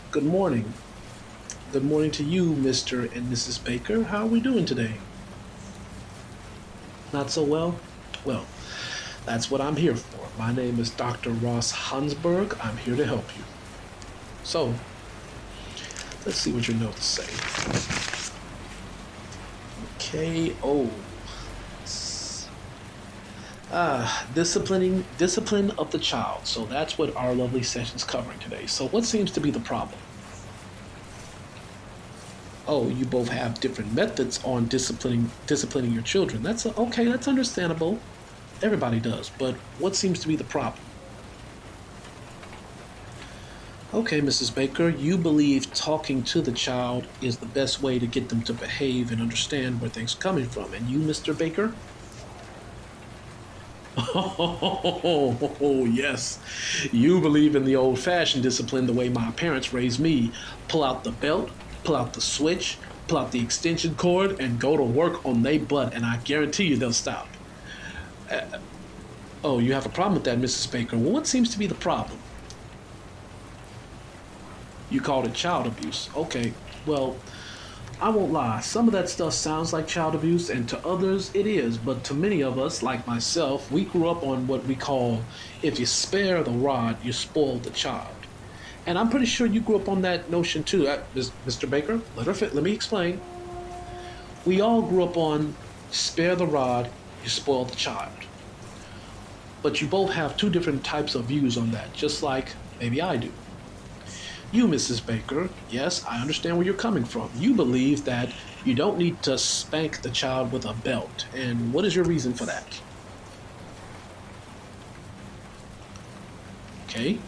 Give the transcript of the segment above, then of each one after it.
Good morning. Good morning to you, Mr. and Mrs. Baker. How are we doing today? Not so well? Well, that's what I'm here for. My name is Dr. Ross Hansburg. I'm here to help you. So, let's see what your notes say. Okay, discipline of the child. So that's what our lovely session's covering today. So what seems to be the problem? Oh, you both have different methods on disciplining your children. Okay, that's understandable. Everybody does. But what seems to be the problem? Okay, Mrs. Baker, you believe talking to the child is the best way to get them to behave and understand where things are coming from. And you, Mr. Baker? Oh, yes. You believe in the old-fashioned discipline the way my parents raised me. Pull out the belt, pull out the switch, pull out the extension cord, and go to work on they butt, and I guarantee you they'll stop. Oh, you have a problem with that, Mrs. Baker. Well, what seems to be the problem? You called it child abuse. Okay, well, I won't lie. Some of that stuff sounds like child abuse, and to others it is. But to many of us, like myself, we grew up on what we call, if you spare the rod, you spoil the child. And I'm pretty sure you grew up on that notion too. Mr. Baker, let me explain. We all grew up on spare the rod, you spoil the child. But you both have two different types of views on that, just like maybe I do. You, Mrs. Baker, yes, I understand where you're coming from. You believe that you don't need to spank the child with a belt. And what is your reason for that? Okay.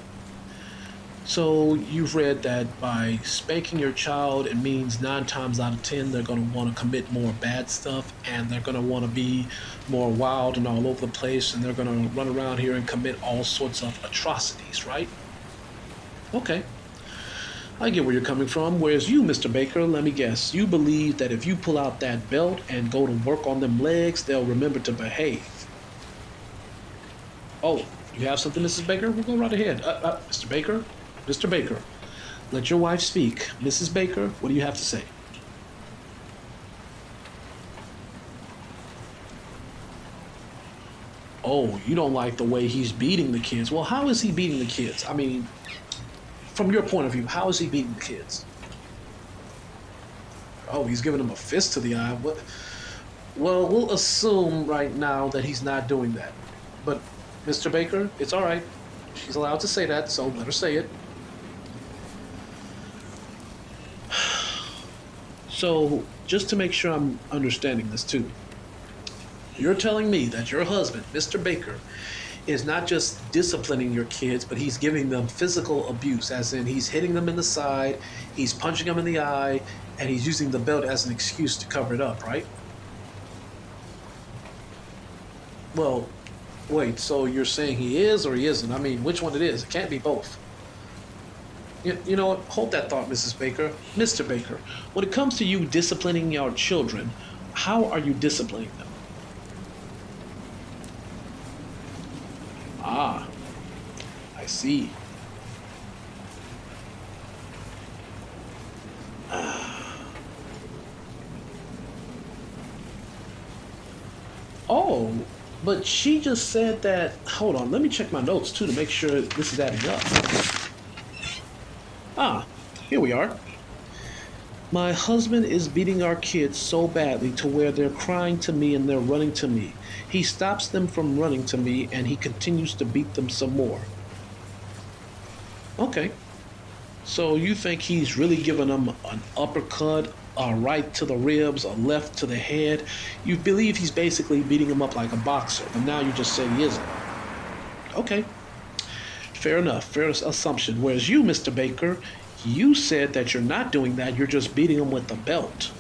So you've read that by spanking your child, it means 9 times out of 10 they're going to want to commit more bad stuff, and they're going to want to be more wild and all over the place, and they're going to run around here and commit all sorts of atrocities, right? Okay. I get where you're coming from. Whereas you, Mr. Baker, let me guess, you believe that if you pull out that belt and go to work on them legs, they'll remember to behave. Oh, you have something, Mrs. Baker? We'll go right ahead. Mr. Baker? Mr. Baker, let your wife speak. Mrs. Baker, what do you have to say? Oh, you don't like the way he's beating the kids. Well, how is he beating the kids? I mean, from your point of view, how is he beating the kids? Oh, he's giving them a fist to the eye. What? Well, we'll assume right now that he's not doing that. But, Mr. Baker, it's all right. She's allowed to say that, so let her say it. So, just to make sure I'm understanding this too, you're telling me that your husband, Mr. Baker, is not just disciplining your kids, but he's giving them physical abuse, as in he's hitting them in the side, he's punching them in the eye, and he's using the belt as an excuse to cover it up, right? Well, wait, so you're saying he is or he isn't? I mean, which one it is? It can't be both. You know what? Hold that thought, Mrs. Baker. Mr. Baker, when it comes to you disciplining your children, how are you disciplining them? Ah, I see. Oh, but she just said that. Hold on, let me check my notes too to make sure this is adding up. Ah, here we are. My husband is beating our kids so badly to where they're crying to me and they're running to me. He stops them from running to me and he continues to beat them some more. Okay. So you think he's really giving them an uppercut, a right to the ribs, a left to the head? You believe he's basically beating them up like a boxer, but now you just say he isn't. Okay. Fair enough, fair assumption. Whereas you, Mr. Baker, you said that you're not doing that, you're just beating them with the belt.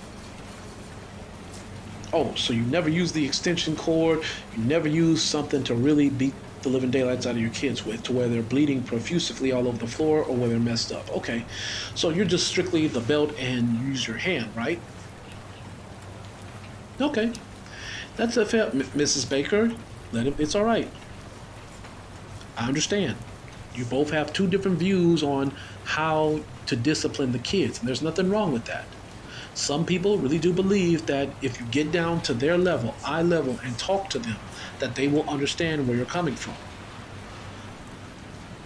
Oh, so you never use the extension cord, you never use something to really beat the living daylights out of your kids with, to where they're bleeding profusely all over the floor or where they're messed up. Okay, so you're just strictly the belt and use your hand, right? Okay, that's a fair, Mrs. Baker, it's all right. I understand. You both have two different views on how to discipline the kids, and there's nothing wrong with that. Some people really do believe that if you get down to their level, eye level, and talk to them, that they will understand where you're coming from.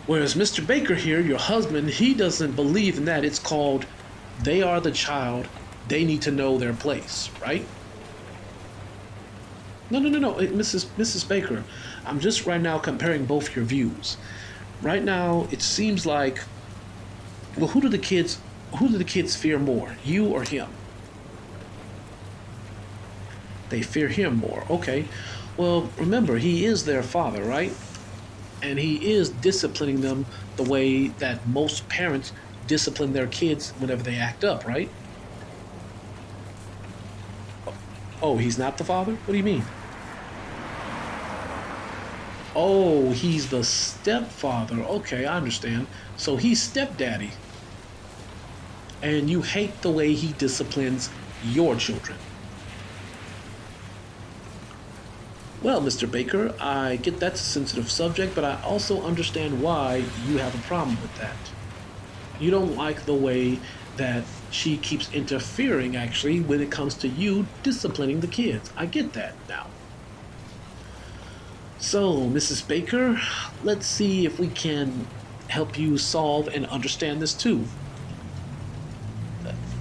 Whereas Mr. Baker here, your husband, he doesn't believe in that. It's called, they are the child, they need to know their place, right? No, Mrs. Baker, I'm just right now comparing both your views. Right now, it seems like, well, who do the kids fear more, you or him? They fear him more. Okay. Well, remember, he is their father, right? And he is disciplining them the way that most parents discipline their kids whenever they act up, right? Oh, he's not the father? What do you mean? Oh, he's the stepfather. Okay, I understand. So he's stepdaddy. And you hate the way he disciplines your children. Well, Mr. Baker, I get that's a sensitive subject, but I also understand why you have a problem with that. You don't like the way that she keeps interfering, actually, when it comes to you disciplining the kids. I get that now. So, Mrs. Baker, let's see if we can help you solve and understand this too.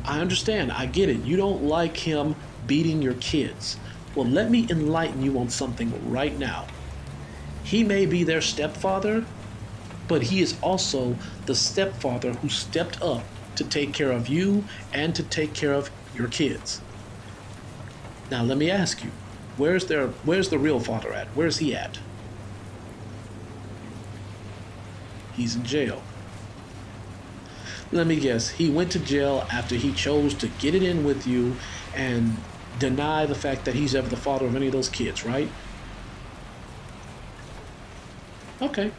I understand, I get it. You don't like him beating your kids. Well, let me enlighten you on something right now. He may be their stepfather, but he is also the stepfather who stepped up to take care of you and to take care of your kids. Now, let me ask you, where's the real father at? Where's he at? He's in jail. Let me guess, he went to jail after he chose to get it in with you and deny the fact that he's ever the father of any of those kids, right? Okay.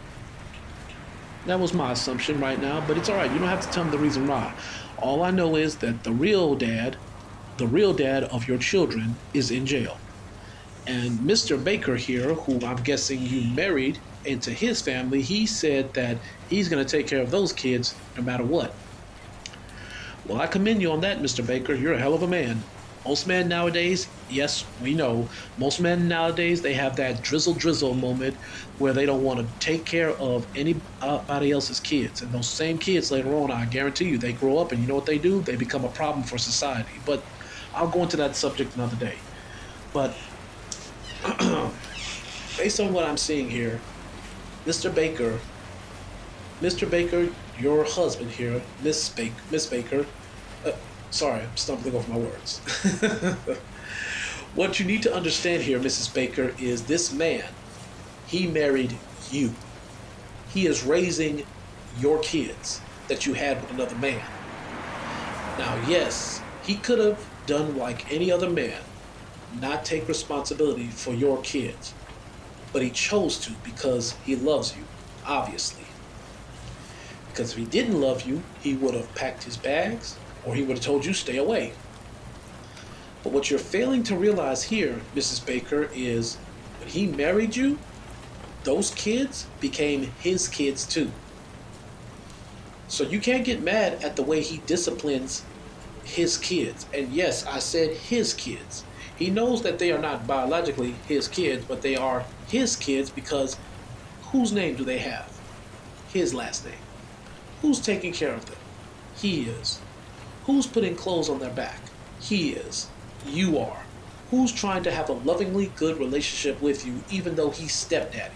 That was my assumption right now, but it's all right. You don't have to tell me the reason why. All I know is that the real dad of your children is in jail. And Mr. Baker here, who I'm guessing you married into his family, he said that he's going to take care of those kids no matter what. Well, I commend you on that, Mr. Baker. You're a hell of a man. Most men nowadays, yes, we know, most men nowadays, they have that drizzle moment where they don't want to take care of anybody else's kids. And those same kids later on, I guarantee you, they grow up and you know what they do? They become a problem for society. But I'll go into that subject another day. But based on what I'm seeing here, Mr. Baker, your husband here, Miss Baker, sorry, I'm stumbling over my words. What you need to understand here, Mrs. Baker, is this man, he married you. He is raising your kids that you had with another man. Now, yes, he could have done like any other man, not take responsibility for your kids. But he chose to because he loves you, obviously. Because if he didn't love you, he would have packed his bags or he would have told you stay away. But what you're failing to realize here, Mrs. Baker, is when he married you, those kids became his kids too. So you can't get mad at the way he disciplines his kids. And yes, I said his kids. He knows that they are not biologically his kids, but they are his kids because whose name do they have? His last name. Who's taking care of them? He is. Who's putting clothes on their back? He is. You are. Who's trying to have a lovingly good relationship with you even though he's stepdaddy?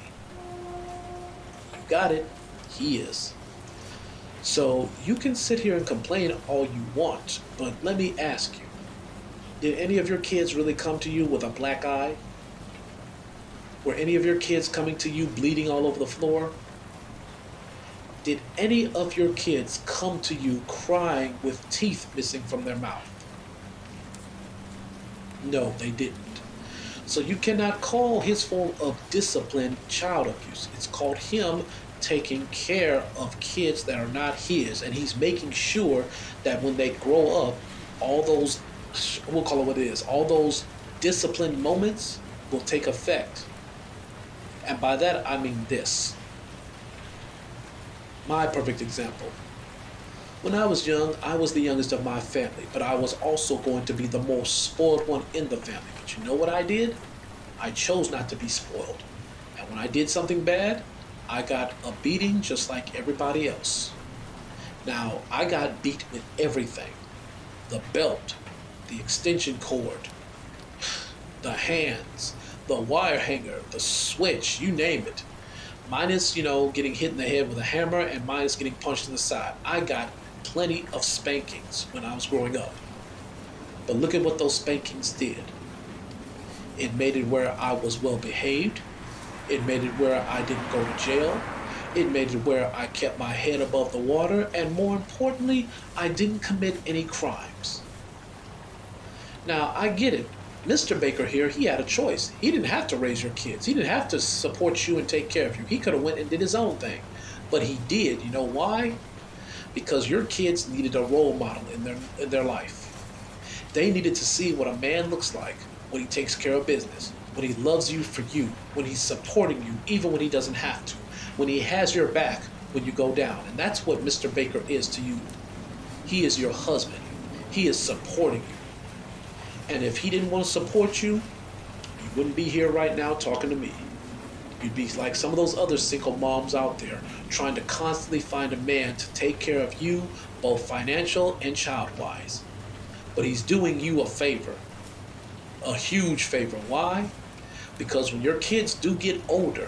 You got it. He is. So you can sit here and complain all you want, but let me ask you, did any of your kids really come to you with a black eye? Were any of your kids coming to you bleeding all over the floor? Did any of your kids come to you crying with teeth missing from their mouth? No, they didn't. So you cannot call his form of discipline child abuse. It's called him taking care of kids that are not his, and he's making sure that when they grow up, all those, we'll call it what it is, all those disciplined moments will take effect. And by that, I mean this. My perfect example. When I was young, I was the youngest of my family, but I was also going to be the most spoiled one in the family. But you know what I did? I chose not to be spoiled. And when I did something bad, I got a beating just like everybody else. Now, I got beat with everything. The belt, the extension cord, the hands, the wire hanger, the switch, you name it. Minus, getting hit in the head with a hammer and minus getting punched in the side. I got plenty of spankings when I was growing up. But look at what those spankings did. It made it where I was well behaved. It made it where I didn't go to jail. It made it where I kept my head above the water. And more importantly, I didn't commit any crimes. Now, I get it. Mr. Baker here, he had a choice. He didn't have to raise your kids. He didn't have to support you and take care of you. He could have went and did his own thing. But he did. You know why? Because your kids needed a role model in their life. They needed to see what a man looks like when he takes care of business, when he loves you for you, when he's supporting you even when he doesn't have to, when he has your back when you go down. And that's what Mr. Baker is to you. He is your husband. He is supporting you. And if he didn't want to support you, you wouldn't be here right now talking to me. You'd be like some of those other single moms out there trying to constantly find a man to take care of you, both financial and child-wise. But he's doing you a favor, a huge favor. Why? Because when your kids do get older,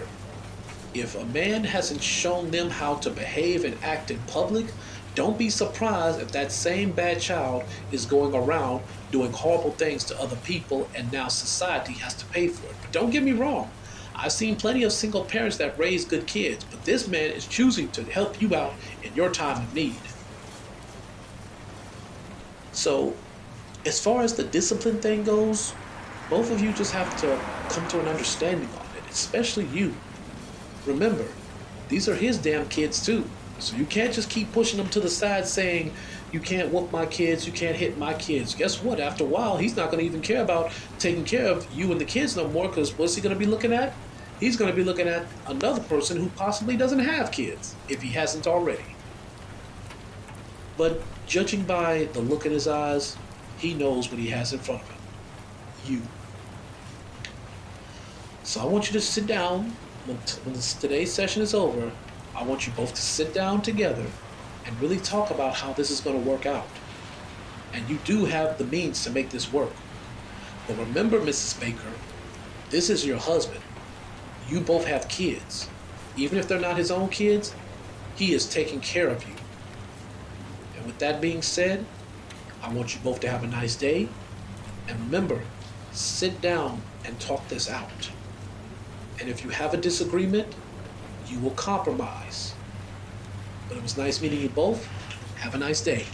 if a man hasn't shown them how to behave and act in public, don't be surprised if that same bad child is going around doing horrible things to other people and now society has to pay for it. But don't get me wrong. I've seen plenty of single parents that raise good kids, but this man is choosing to help you out in your time of need. So, as far as the discipline thing goes, both of you just have to come to an understanding on it, especially you. Remember, these are his damn kids too. So you can't just keep pushing them to the side saying, you can't whoop my kids, you can't hit my kids. Guess what? After a while, he's not going to even care about taking care of you and the kids no more, because what's he going to be looking at? He's going to be looking at another person who possibly doesn't have kids, if he hasn't already. But judging by the look in his eyes, he knows what he has in front of him. You. So I want you to sit down. When today's session is over, I want you both to sit down together and really talk about how this is going to work out. And you do have the means to make this work. But remember, Mrs. Baker, this is your husband. You both have kids. Even if they're not his own kids, he is taking care of you. And with that being said, I want you both to have a nice day. And remember, sit down and talk this out. And if you have a disagreement, you will compromise. But it was nice meeting you both. Have a nice day.